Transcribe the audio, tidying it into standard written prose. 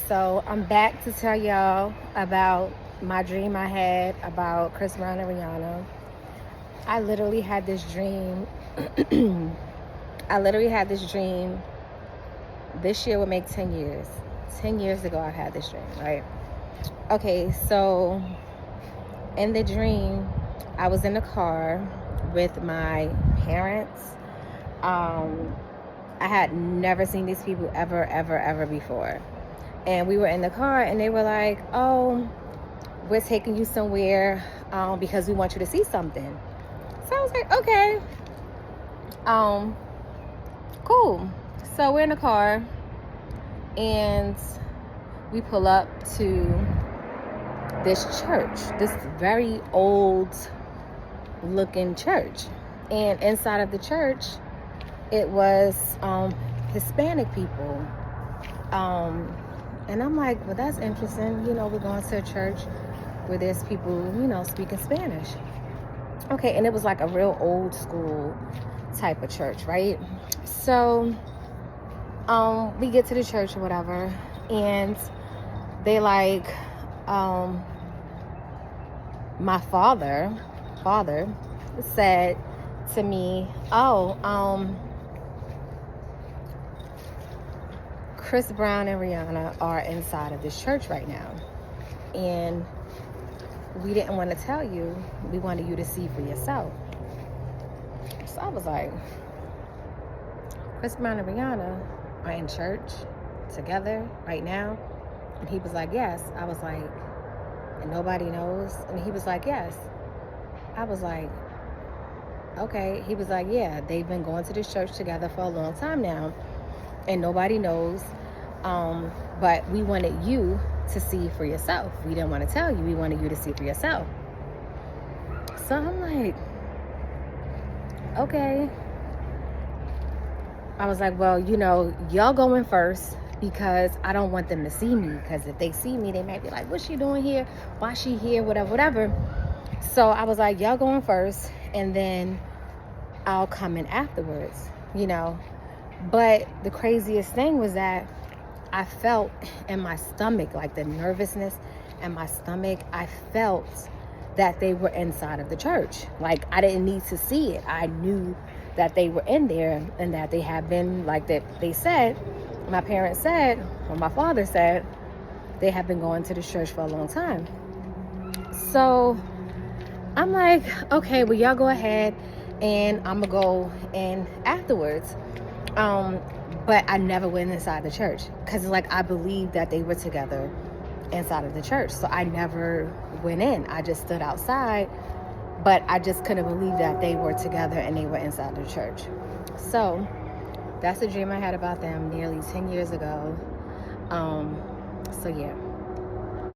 So I'm back to tell y'all about my dream I had about Chris Brown and Rihanna. I literally had this dream. This year would make 10 years. 10 years ago, I had this dream, right? Okay, so in the dream, I was in the car with my parents. I had never seen these people ever before. And we were in the car and they were like, oh, we're taking you somewhere because we want you to see something. So I was like, okay, cool. So we're in the car and we pull up to this church, this very old looking church. And inside of the church, it was Hispanic people. And I'm like, well, that's interesting. You know, we're going to a church where there's people, you know, speaking Spanish. Okay, and it was like a real old school type of church, right? So we get to the church or whatever, and they like, my father said to me, oh, Chris Brown and Rihanna are inside of this church right now, and we didn't want to tell you. We wanted you to see for yourself. So I was like, Chris Brown and Rihanna are in church together right now? And he was like, yes. I was like, and nobody knows? And he was like, yes. I was like, okay. He was like, yeah, they've been going to this church together for a long time now, and nobody knows. But we wanted you to see for yourself. We didn't want to tell you. We wanted you to see for yourself. So I'm like, okay. I was like, well, you know, y'all going first because I don't want them to see me. Because if they see me, they might be like, what's she doing here? Why she here? Whatever. So I was like, y'all going first, and then I'll come in afterwards, you know. But the craziest thing was that I felt in my stomach, like the nervousness in my stomach, I felt that they were inside of the church. Like, I didn't need to see it. I knew that they were in there, and that they had been, like that they said, my parents said, or my father said, they have been going to the church for a long time. So I'm like, okay, well, y'all go ahead, and I'm gonna go in afterwards. But I never went inside the church because, like, I believed that they were together inside of the church. So I never went in. I just stood outside, but I just couldn't believe that they were together and they were inside the church. So that's a dream I had about them nearly 10 years ago. So yeah.